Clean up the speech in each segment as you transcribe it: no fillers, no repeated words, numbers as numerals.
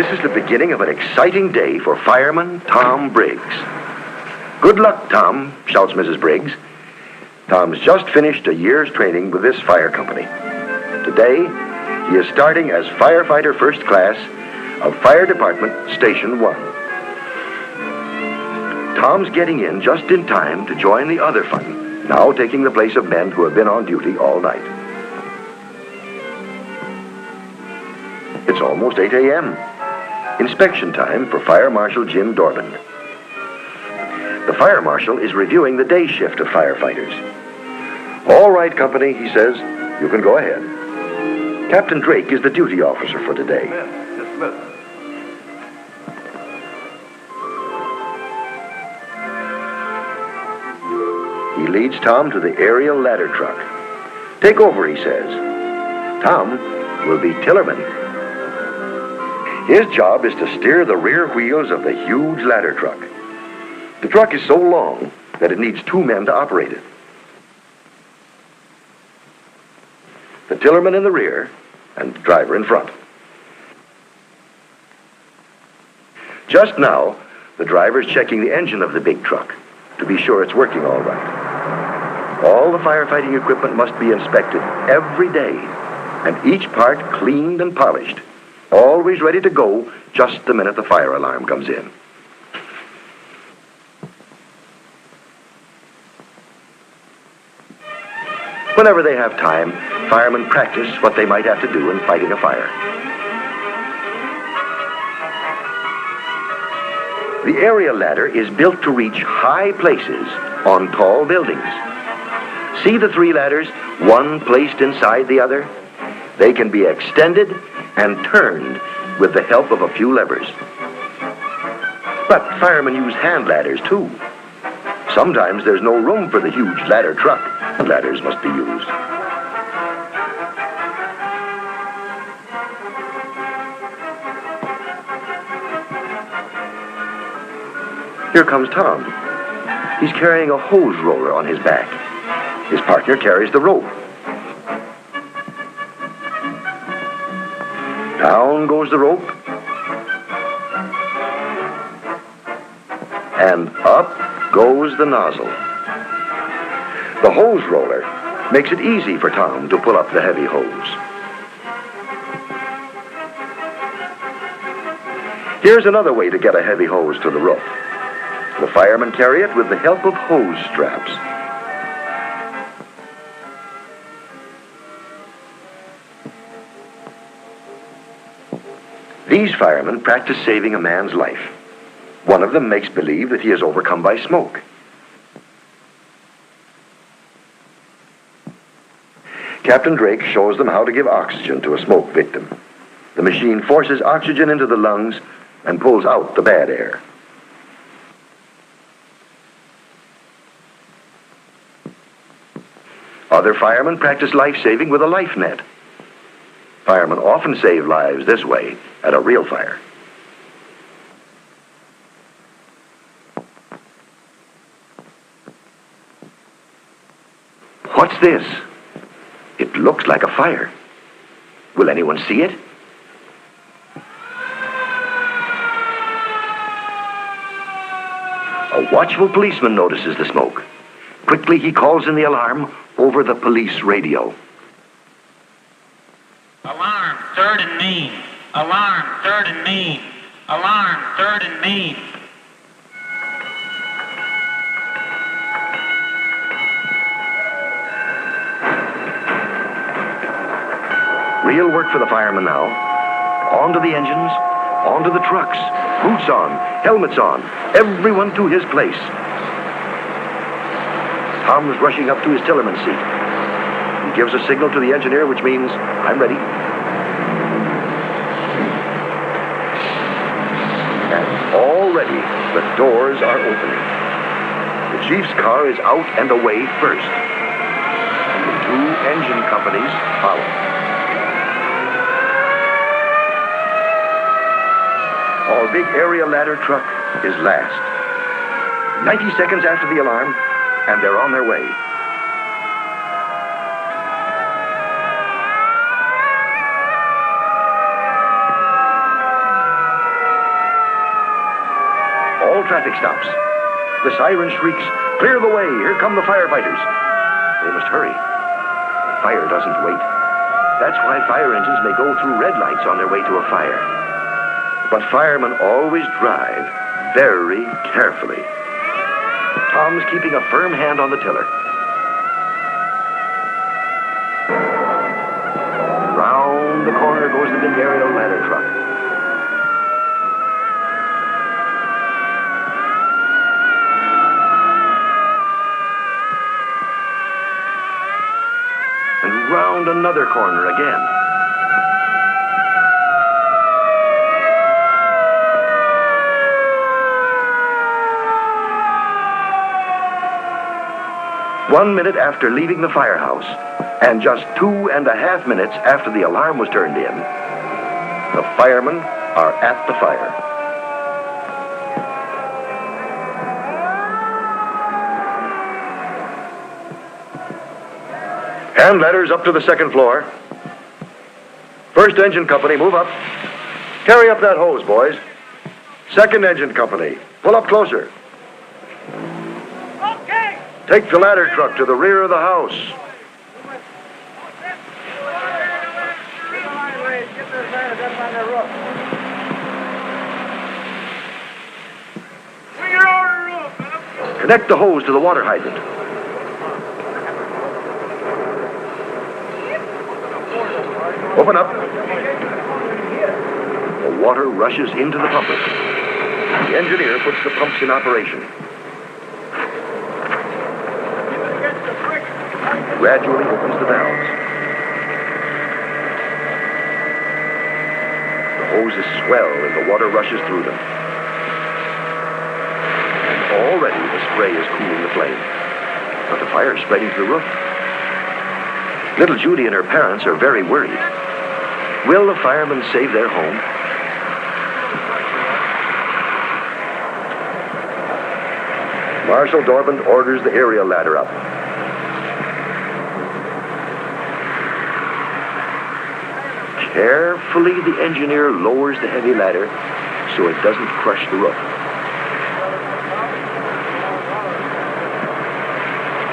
This is the beginning of an exciting day for fireman Tom Briggs. "Good luck, Tom," shouts Mrs. Briggs. Tom's just finished a year's training with this fire company. Today, he is starting as firefighter first class of Fire Department Station 1. Tom's getting in just in time to join the other fun, now taking the place of men who have been on duty all night. It's almost 8 a.m. Inspection time for Fire Marshal Jim Dorman. The fire marshal is reviewing the day shift of firefighters. "All right, company," he says, "you can go ahead." Captain Drake is the duty officer for today. He leads Tom to the aerial ladder truck. "Take over," he says. Tom will be tillerman. His job is to steer the rear wheels of the huge ladder truck. The truck is so long that it needs 2 men to operate it. The tillerman in the rear and the driver in front. Just now, the driver's checking the engine of the big truck to be sure it's working all right. All the firefighting equipment must be inspected every day and each part cleaned and polished, always ready to go just the minute the fire alarm comes in. Whenever they have time, firemen practice what they might have to do in fighting a fire. The aerial ladder is built to reach high places on tall buildings. See the 3 ladders, one placed inside the other? They can be extended and turned with the help of a few levers. But firemen use hand ladders too. Sometimes there's no room for the huge ladder truck. Ladders must be used. Here comes Tom. He's carrying a hose roller on his back. His partner carries the rope. Down goes the rope. And up goes the nozzle. The hose roller makes it easy for Tom to pull up the heavy hose. Here's another way to get a heavy hose to the roof. The firemen carry it with the help of hose straps. These firemen practice saving a man's life. One of them makes believe that he is overcome by smoke. Captain Drake shows them how to give oxygen to a smoke victim. The machine forces oxygen into the lungs and pulls out the bad air. Other firemen practice life-saving with a life net. Firemen often save lives this way at a real fire. What's this? It looks like a fire. Will anyone see it? A watchful policeman notices the smoke. Quickly, he calls in the alarm over the police radio. "Alarm, 3rd and Main. Alarm, 3rd and Main. Alarm, 3rd and Main." Real work for the firemen now. Onto the engines, onto the trucks. Boots on, helmets on, everyone to his place. Tom's rushing up to his tillerman's seat. He gives a signal to the engineer, which means, "I'm ready." And already the doors are opening. The chief's car is out and away first. The 2 engine companies follow. Our big aerial ladder truck is last. 90 seconds after the alarm, and they're on their way. traffic stops. The siren shrieks, "Clear the way, here come the firefighters." They must hurry. Fire doesn't wait. That's why fire engines may go through red lights on their way to a fire. But firemen always drive very carefully. Tom's keeping a firm hand on the tiller. Round the corner goes the big aerial ladder truck. And round another corner again. One minute after leaving the firehouse, and just 2.5 minutes after the alarm was turned in, the firemen are at the fire. Hand ladders up to the second floor. First engine company, move up. Carry up that hose, boys. Second engine company, pull up closer. Take the ladder truck to the rear of the house. Connect the hose to the water hydrant. Open up. The water rushes into the pumper. The engineer puts the pumps in operation. Gradually opens the valves. The hoses swell as the water rushes through them. And already the spray is cooling the flame. But the fire is spreading to the roof. Little Judy and her parents are very worried. Will the firemen save their home? Marshal Dorband orders the aerial ladder up. Carefully, the engineer lowers the heavy ladder so it doesn't crush the roof.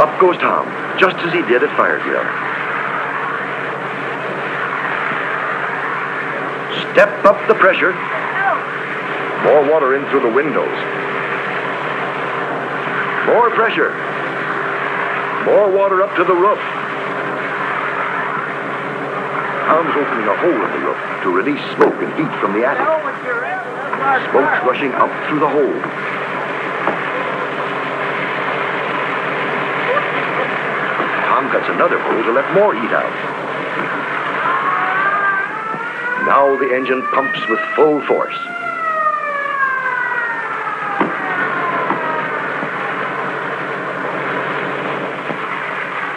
Up goes Tom, just as he did at fire drill. Step up the pressure. More water in through the windows. More pressure. More water up to the roof. Tom's opening a hole in the roof to release smoke and heat from the attic. Smoke's rushing out through the hole. Tom cuts another hole to let more heat out. Now the engine pumps with full force.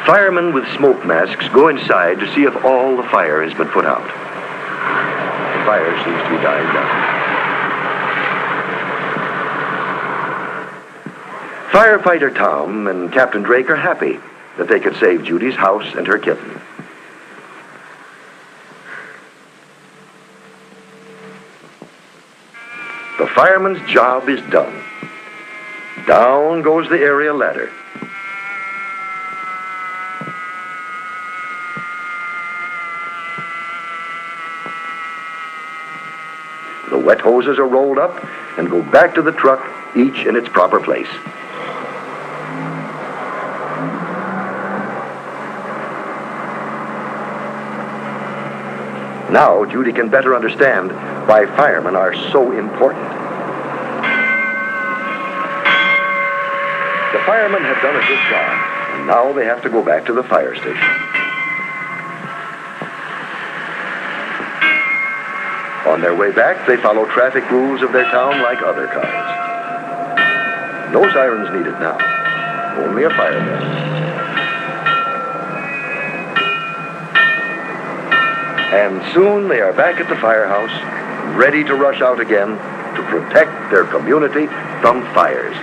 Firemen with smoke masks go inside to see if all the fire has been put out. The fire seems to be dying down. Firefighter Tom and Captain Drake are happy that they could save Judy's house and her kitten. The fireman's job is done. Down goes the aerial ladder. The wet hoses are rolled up and go back to the truck, each in its proper place. Now, Judy can better understand why firemen are so important. The firemen have done a good job, and now they have to go back to the fire station. On their way back, they follow traffic rules of their town like other cars. No sirens needed now, only a fire bell. And soon they are back at the firehouse, ready to rush out again to protect their community from fires.